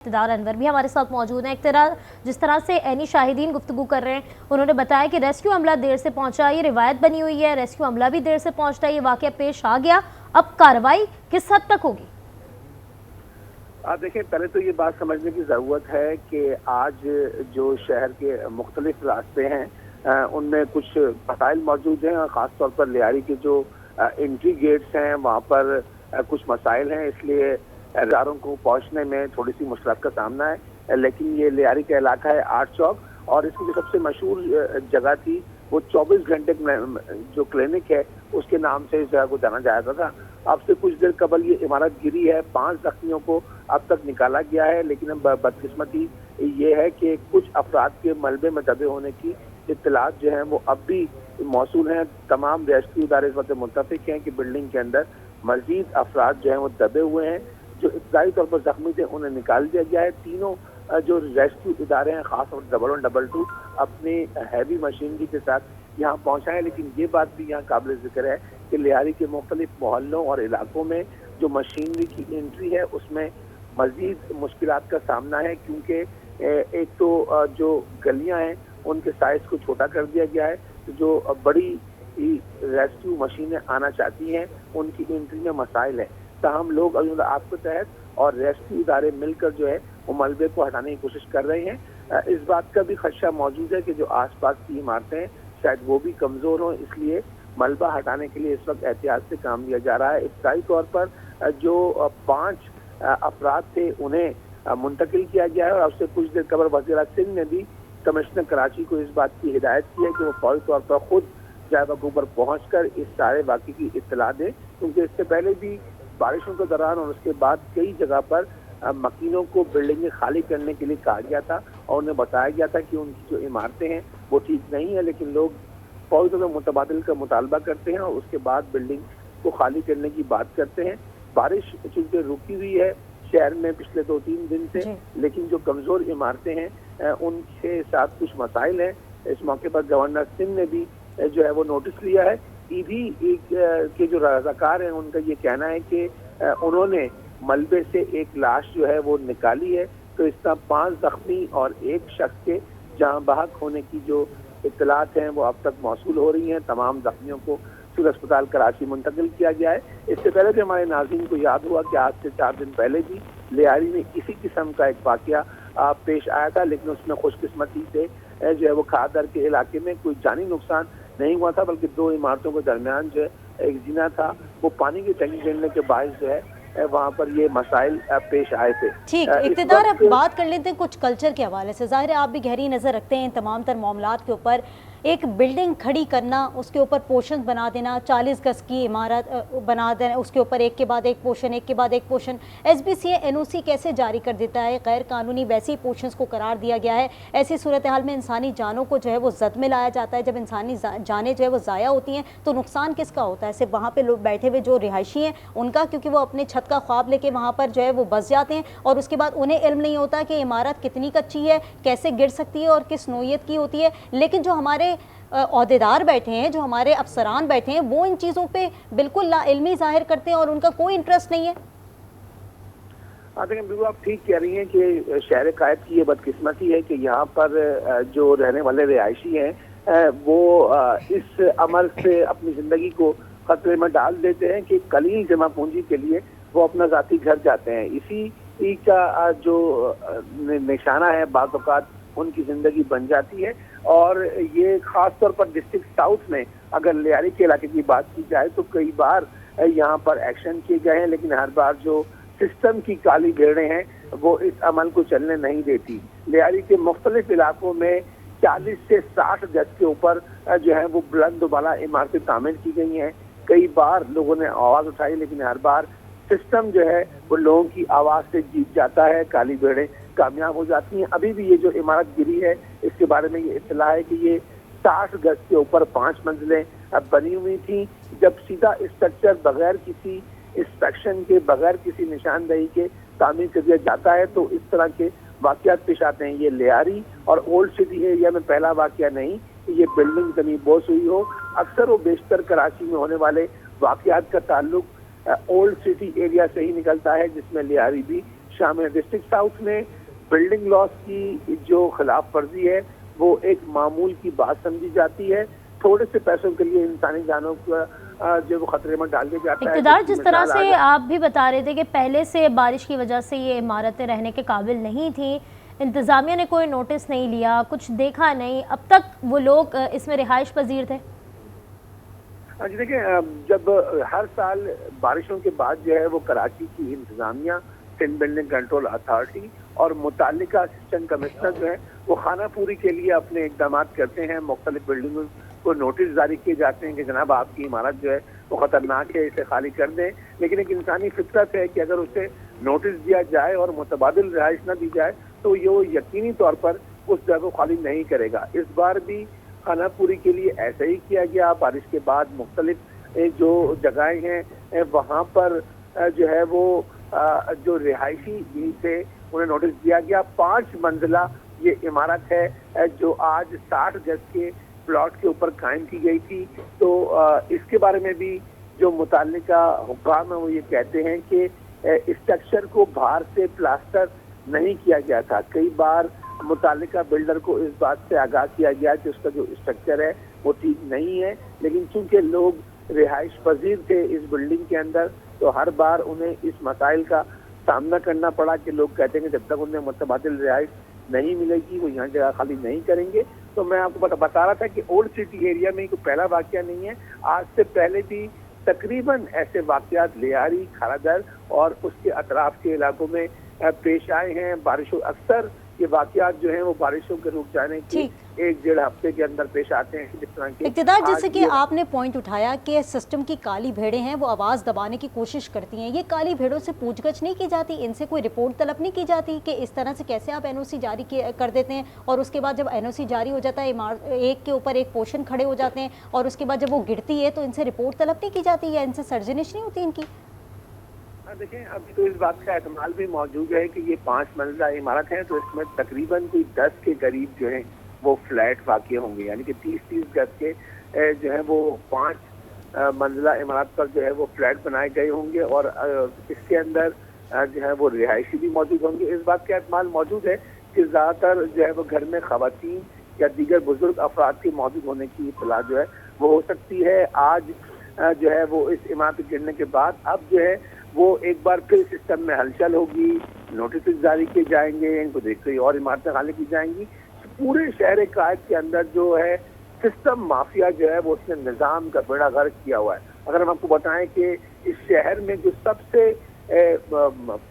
इक़्तिदार अनवर भी हमारे साथ मौजूद हैं। जिस तरह से एनी शाहिदीन गुफ्तगू कर रहे हैं, उन्होंने बताया कि रेस्क्यू अमला देर से पहुंचा, ये रिवायत बनी हुई है, रेस्क्यू अमला भी देर से पहुंचता है, ये वाक़या पेश आ गया। अब कार्रवाई किस हद तक होगी? देखिए, पहले तो ये बात समझने की ज़रूरत है कि आज जो शहर के मुख्तलिफ रास्ते हैं उनमें कुछ मसाइल मौजूद हैं, और ख़ास तौर पर लियारी के जो एंट्री गेट्स हैं वहाँ पर कुछ मसाइल हैं, इसलिए इदारों को पहुँचने में थोड़ी सी मुश्किल का सामना है। लेकिन ये लियारी का इलाका है 8 चौक, और इसकी जो सबसे मशहूर जगह थी वो 24 घंटे जो क्लिनिक है उसके नाम से इस जगह को जाना जाता था। अब से कुछ देर कबल ये इमारत गिरी है, 5 जख्मियों को अब तक निकाला गया है, लेकिन अब बदकिस्मती ये है कि कुछ अफराद के मलबे में दबे होने की इत्तलात जो हैं वो अब भी मौसूल हैं। तमाम रेस्क्यू इदारे इस वक्त मुत्तफिक हैं कि बिल्डिंग के अंदर मजीद अफराद जो हैं वो दबे हुए हैं। जो इब्तदाई तौर पर जख्मी थे उन्हें निकाल दिया गया है। तीनों जो रेस्क्यू इदारे हैं, खासतौर पर 112 और 222, अपनी हैवी मशीनरी के साथ यहाँ पहुँचा है। लेकिन ये बात भी यहाँ काबिल जिक्र है कि लियारी के मुख्तलिफ मोहल्लों और इलाकों में जो मशीनरी की एंट्री है उसमें मजीद मुश्किलात का सामना है, क्योंकि एक तो जो गलियाँ हैं उनके साइज को छोटा कर दिया गया है। जो बड़ी रेस्क्यू मशीनें आना चाहती हैं उनकी एंट्री में मसाइल है। तमाम लोग अभी आपके तहत और रेस्क्यू इदारे मिलकर जो है वो मलबे को हटाने की कोशिश कर रहे हैं। इस बात का भी खदशा मौजूद है कि जो आसपास की इमारतें शायद वो भी कमज़ोर हों, इसलिए मलबा हटाने के लिए इस वक्त एहतियात से काम लिया जा रहा है। इब्तदाई तौर पर जो 5 अफराद थे उन्हें मुंतकिल किया गया है, और अब से कुछ देर कबल वज़ीर सिंध ने भी कमिश्नर कराची को इस बात की हिदायत की है कि वो फौरी तौर पर खुद जायबा पर पहुँच कर इस सारे वाक़े की इत्तला दें, क्योंकि इससे पहले भी बारिशों के दौरान और उसके बाद कई जगह पर मकीनों को बिल्डिंगें खाली करने के लिए कहा गया था, और उन्हें बताया गया था कि उनकी जो इमारतें हैं वो ठीक नहीं है, लेकिन लोग फौरी तौर पर मुतबादिल का मुतालबा करते हैं और उसके बाद बिल्डिंग को खाली करने की बात करते हैं। बारिश चूँकि रुकी हुई है शहर में पिछले 2-3 दिन से, लेकिन जो कमज़ोर इमारतें हैं उनके साथ कुछ मसाइल हैं। इस मौके पर गवर्नर सिंह ने भी जो है वो नोटिस लिया है। ईदी के जो रज़ाकार हैं उनका ये कहना है कि उन्होंने मलबे से एक लाश जो है वो निकाली है, तो इस तरह 5 जख्मी और एक शख्स के जहां बहक होने की जो इत्तलात हैं वो अब तक मौसूल हो रही हैं। तमाम जख्मियों को सिविल अस्पताल कराची मुंतकिल किया गया है। इससे पहले भी हमारे नाज़रीन को याद हुआ कि आज से 4 दिन पहले भी लियारी में इसी किस्म का एक वाक़या पेश आया था, लेकिन उसमें खुशकिस्मती से जो है वो खादर के इलाके में कोई जानी नुकसान नहीं हुआ था, बल्कि 2 इमारतों के दरमियान जो है एक जीना था, वो पानी की टंकी गिरने के बायस जो है वहाँ पर ये मसाइल पेश आए थे। ठीक, इक़्तिदार अब बात कर लेते हैं कुछ कल्चर के हवाले से। ज़ाहिर है आप भी गहरी नज़र रखते हैं तमाम तर मामलात के ऊपर। एक बिल्डिंग खड़ी करना, उसके ऊपर पोर्शन बना देना, 40 गज की इमारत बना देना, उसके ऊपर एक के बाद एक पोर्शन, एक के बाद एक पोर्शन, SBCA NOC कैसे जारी कर देता है? गैर कानूनी वैसे ही पोर्शंस को करार दिया गया है। ऐसी सूरत हाल में इंसानी जानों को जो है वो जद में लाया जाता है। जब इंसानी जानें जो है वो ज़ाया होती हैं तो नुकसान किसका होता है? सिर्फ वहाँ पर लोग बैठे हुए जो रिहायशी हैं उनका, क्योंकि वो अपने छत का ख्वाब लेके वहाँ पर जो है वो बस जाते हैं, और उसके बाद उन्हें इल्म नहीं होता कि इमारत कितनी कच्ची है, कैसे गिर सकती है और किस नोयत की होती है। लेकिन जो हमारे औहदेदार बैठे हैं, जो हमारे अफसरान बैठे हैं, वो इन चीज़ों पे बिल्कुल लाइल्मी जाहिर करते हैं और उनका कोई इंटरेस्ट नहीं है। देखिए, बिल्कुल आप ठीक कह रही हैं कि शहर कायद की ये बदकिस्मती है कि यहाँ पर जो रहने वाले रिहायशी हैं वो इस अमल से अपनी ज़िंदगी को खतरे में डाल देते हैं कि कलील जमा पूंजी के लिए वो अपना ज़ाती घर जाते हैं। इसी का जो निशाना है बाज़ औक़ात उनकी ज़िंदगी बन जाती है। और ये ख़ास तौर पर डिस्ट्रिक्ट साउथ में अगर लियारी के इलाके की बात की जाए तो कई बार यहाँ पर एक्शन किए गए हैं, लेकिन हर बार जो सिस्टम की काली भेड़ें हैं वो इस अमल को चलने नहीं देती। लियारी के मुख्तलिफ इलाकों में 40 से 60 गज के ऊपर जो है वो बुलंद वाला इमारतें तामीर की गई हैं। कई बार लोगों ने आवाज़ उठाई, लेकिन हर बार सिस्टम जो है वो लोगों की आवाज़ से जीत जाता है, काली भेड़ें कामयाब हो जाती हैं। अभी भी ये जो इमारत गिरी है इसके बारे में ये इत्तला है कि ये 60 गज के ऊपर 5 मंजिलें बनी हुई थी। जब सीधा स्ट्रक्चर बगैर किसी इंस्पेक्शन के, बगैर किसी निशानदही के तामीर कर दिया जाता है तो इस तरह के वाक़यात पेश आते हैं। ये लियारी और ओल्ड सिटी एरिया में पहला वाक़या नहीं कि ये बिल्डिंग जमीन बोस हुई हो। अक्सर वो बेशतर कराची में होने वाले वाक़यात का ताल्लुक ओल्ड सिटी एरिया से ही निकलता है, जिसमें लियारी भी شامل ہیں۔ ڈسٹرکٹ ساؤتھ میں بلڈنگ لاس کی جو خلاف ورزی ہے وہ ایک معمول کی بات سمجھی جاتی ہے، تھوڑے سے پیسوں کے لیے انسانی جانوں کا جو وہ خطرے میں ڈال دیا جاتا ہے۔ اقتدار، جس طرح سے آپ بھی بتا رہے تھے کہ پہلے سے بارش کی وجہ سے یہ عمارتیں رہنے کے قابل نہیں تھیں، انتظامیہ نے کوئی نوٹس نہیں لیا، کچھ دیکھا نہیں، اب تک وہ لوگ اس میں رہائش پذیر تھے؟ جی دیکھیں، جب ہر سال بارشوں کے بعد جو ہے وہ کراچی کی انتظامیہ، سندھ بلڈنگ کنٹرول اتھارٹی اور متعلقہ اسسٹنٹ کمشنر جو ہے وہ خانہ پوری کے لیے اپنے اقدامات کرتے ہیں، مختلف بلڈنگوں کو نوٹس جاری کیے جاتے ہیں کہ جناب آپ کی عمارت جو ہے وہ خطرناک ہے، اسے خالی کر دیں، لیکن ایک انسانی فطرت ہے کہ اگر اسے نوٹس دیا جائے اور متبادل رہائش نہ دی جائے تو یہ یقینی طور پر اس جگہ کو خالی نہیں کرے گا۔ اس بار بھی خانہ پوری کے لیے ایسا ہی کیا گیا، بارش کے بعد مختلف جو جگہیں ہیں وہاں پر جو ہے وہ جو رہائشی تھے انہیں نوٹس دیا گیا۔ 5 منزلہ یہ عمارت ہے جو آج 60 گز کے پلاٹ کے اوپر قائم کی گئی تھی، تو اس کے بارے میں بھی جو متعلقہ حکام ہیں وہ یہ کہتے ہیں کہ اسٹرکچر کو باہر سے پلاسٹر نہیں کیا گیا تھا۔ کئی بار متعلقہ بلڈر کو اس بات سے آگاہ کیا گیا کہ اس کا جو اسٹرکچر ہے وہ ٹھیک نہیں ہے، لیکن چونکہ لوگ رہائش پذیر تھے اس بلڈنگ کے اندر تو ہر بار انہیں اس مسائل کا سامنا کرنا پڑا کہ لوگ کہتے ہیں کہ جب تک انہیں متبادل رہائش نہیں ملے گی وہ یہاں جگہ خالی نہیں کریں گے۔ تو میں آپ کو بتا رہا تھا کہ اولڈ سٹی ایریا میں کوئی پہلا واقعہ نہیں ہے، آج سے پہلے بھی تقریباً ایسے واقعات لیاری، کھارا در اور اس کے اطراف کے علاقوں میں پیش آئے ہیں۔ بارشوں اکثر یہ واقعات جو ہیں وہ بارشوں کے رک جانے کے 1-1.5 ہفتے کے اندر پیش آتے ہیں۔ جس طرح کے اقتدار، جیسے کہ آپ نے پوائنٹ اٹھایا کہ سسٹم کی کالی بھیڑیں ہیں وہ آواز دبانے کی کوشش کرتی ہیں، یہ کالی بھیڑوں سے پوچھ گچھ نہیں کی جاتی، ان سے کوئی رپورٹ طلب نہیں کی جاتی کہ اس طرح سے کیسے آپ NOC جاری کر دیتے ہیں اور اس کے بعد جب NOC جاری ہو جاتا ہے ایک کے اوپر ایک پورشن کھڑے ہو جاتے ہیں اور اس کے بعد جب وہ گرتی ہے تو ان سے رپورٹ طلب نہیں کی جاتی یا ان سے سرزنش نہیں ہوتی ان کی؟ دیکھیں، ابھی تو اس بات کا احتمال بھی موجود ہے کہ یہ 5 منزلہ عمارت ہے تو اس میں تقریباً کوئی 10 کے قریب جو ہیں وہ فلیٹ واقع ہوں گے، یعنی کہ 30 گز کے جو ہے وہ 5 منزلہ عمارت پر جو ہے وہ فلیٹ بنائے گئے ہوں گے اور اس کے اندر جو ہے وہ رہائشی بھی موجود ہوں گے۔ اس بات کا احتمال موجود ہے کہ زیادہ تر جو ہے وہ گھر میں خواتین یا دیگر بزرگ افراد کے موجود ہونے کی اطلاع جو ہے وہ ہو سکتی ہے۔ آج جو ہے وہ اس عمارت گرنے کے بعد اب جو ہے وہ ایک بار پھر سسٹم میں ہلچل ہوگی، نوٹسز جاری کیے جائیں گے، ان کو دیکھ کے اور عمارتیں خالی کی جائیں گی۔ پورے شہر قائد کے اندر جو ہے سسٹم مافیا جو ہے وہ اس نے نظام کا بیڑا غرق کیا ہوا ہے۔ اگر ہم آپ کو بتائیں کہ اس شہر میں جو سب سے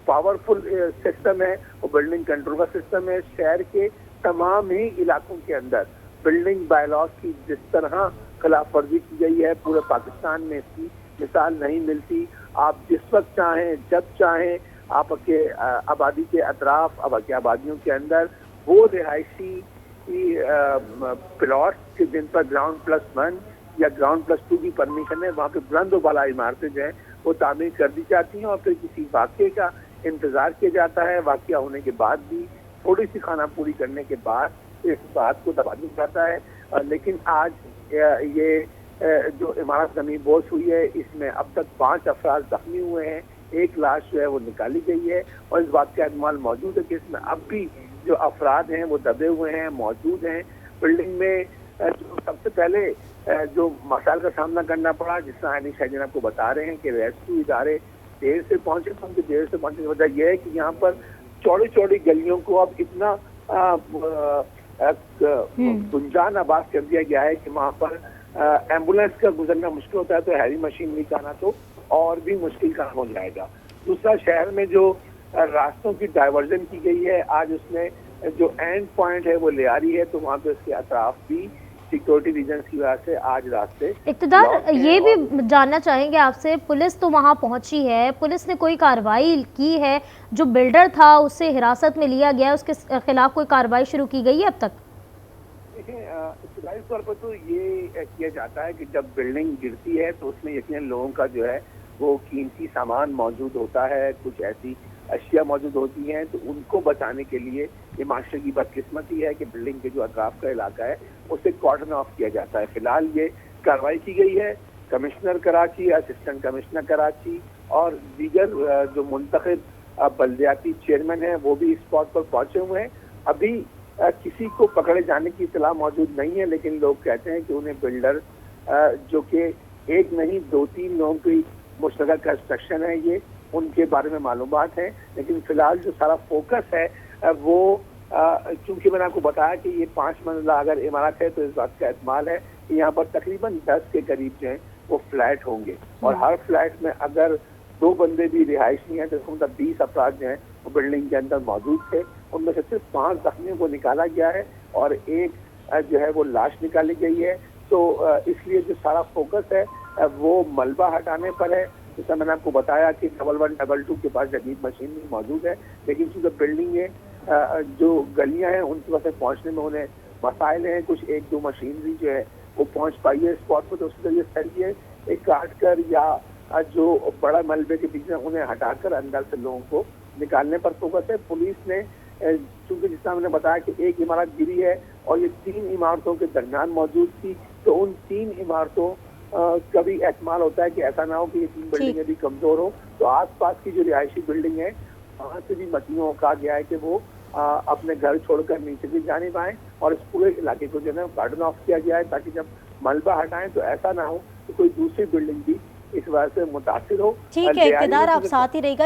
پاورفل سسٹم ہے وہ بلڈنگ کنٹرول کا سسٹم ہے۔ شہر کے تمام ہی علاقوں کے اندر بلڈنگ بائی لاز کی جس طرح خلاف ورزی کی گئی ہے پورے پاکستان میں اس کی مثال نہیں ملتی۔ آپ جس وقت چاہیں جب چاہیں آپ کے آبادی کے اطراف کے آبادیوں کے اندر وہ رہائشی پلاٹس کے جن پر گراؤنڈ+1 یا گراؤنڈ+2 کی پرمیشن ہے وہاں پہ بلند و بالا عمارتیں جو ہیں وہ تعمیر کر دی جاتی ہیں اور پھر کسی واقعے کا انتظار کیا جاتا ہے۔ واقعہ ہونے کے بعد بھی تھوڑی سی خانہ پوری کرنے کے بعد اس بات کو دبا دیا جاتا ہے۔ لیکن آج یہ جو عمارت زمین بوس ہوئی ہے اس میں اب تک 5 افراد زخمی ہوئے ہیں، 1 لاش جو ہے وہ نکالی گئی ہے اور اس بات کا احتمال موجود ہے کہ اس میں اب بھی جو افراد ہیں وہ دبے ہوئے ہیں، موجود ہیں۔ بلڈنگ میں جو سب سے پہلے جو مسائل کا سامنا کرنا پڑا، جس طرح عینی شاہدین آپ کو بتا رہے ہیں کہ ریسکیو ادارے دیر سے پہنچے، تو ان کے دیر سے پہنچنے کی وجہ یہ ہے کہ یہاں پر چوڑی چوڑی گلیوں کو اب اتنا گنجان آباد کر دیا گیا ہے کہ وہاں پر ایمبولینس کا گزرنا مشکل ہوتا ہے، تو ہیوی مشینری کا آنا تو اور بھی مشکل کام ہو جائے گا۔ دوسرا، شہر میں جو راستوں کی ڈائیورژن کی گئی ہے، آج اس میں جو اینڈ پوائنٹ ہے وہ لیاری ہے، تو وہاں پہ اس کے اطراف بھی سیکورٹی ریجنز کی وجہ سے آج راستے اقتدار یہ بھی جاننا چاہیں گے آپ سے، پولیس تو وہاں پہنچی ہے، پولیس نے کوئی کارروائی کی ہے؟ جو بلڈر تھا اس سے حراست میں لیا گیا، اس کے خلاف کوئی کارروائی شروع کی گئی ہے اب تک؟ دیکھیں، ابتدائی طور پر تو یہ کیا جاتا ہے کہ جب بلڈنگ گرتی ہے تو اس میں یقیناً لوگوں کا جو ہے وہ قیمتی سامان موجود ہوتا ہے، کچھ ایسی اشیاء موجود ہوتی ہیں، تو ان کو بچانے کے لیے یہ معاشرے کی بدقسمتی ہے کہ بلڈنگ کے جو اطراف کا علاقہ ہے اسے کارڈن آف کیا جاتا ہے۔ فی الحال یہ کارروائی کی گئی ہے، commissioner Karachi, assistant commissioner Karachi اور دیگر جو منتخب बल्दियाती चेयरमैन हैं वो भी स्पॉट पर पहुंचे हुए हैं। अभी किसी को पकड़े जाने की इत्तला मौजूद नहीं है, लेकिन लोग कहते हैं कि उन्हें बिल्डर जो कि एक नहीं 2-3 लोगों की मुश्तरका कंस्ट्रक्शन है, ये उनके बारे में मालूमात है। लेकिन फिलहाल जो सारा फोकस है वो चूंकि मैंने आपको बताया कि ये 5 मंजिला अगर इमारत है तो इस बात का एहतमाल है कि यहाँ पर तकरीबन 10 के करीब जो है वो फ्लैट होंगे, और हर फ्लैट में अगर 2 बंदे भी रिहायशी हैं तो इसका मतलब 20 अफराद जो हैं वो बिल्डिंग के अंदर मौजूद थे। उनमें से सिर्फ 5 जख्मियों को निकाला गया है और एक जो है वो लाश निकाली गई है। तो इसलिए जो सारा फोकस है वो मलबा हटाने पर है। जैसा मैंने आपको बताया कि 1122 के पास जदीद मशीन भी मौजूद है, लेकिन चूँकि बिल्डिंग है जो गलियां हैं उनकी वजह से पहुंचने में उन्हें मसाइल हैं। कुछ 1-2 मशीनरी जो है वो पहुंच पाई है स्पॉट पर, तो उसके जरिए सरिये एक काट कर या जो बड़ा मलबे के बीच में उन्हें हटाकर अंदर से लोगों को निकालने पर फोकस है। पुलिस ने चूंकि जिस तरह मैंने बताया कि एक इमारत गिरी है और ये 3 इमारतों के दरमियान मौजूद थी, तो उन 3 इमारतों का भी एहतमाल होता है कि ऐसा ना हो कि ये 3 बिल्डिंगें भी कमजोर हो। तो आसपास की जो रिहायशी बिल्डिंग है वहाँ से भी मकीनों को कहा गया है कि वो अपने घर छोड़कर नीचे भी जा नहीं पाए, और इस पूरे इलाके को जो है गार्डन ऑफ किया गया है ताकि जब मलबा हटाएं तो ऐसा ना हो कि कोई दूसरी बिल्डिंग भी इस वजह से मुतासिर हो। ठीक है, इक़्तिदार आप साथ ही रहेगा।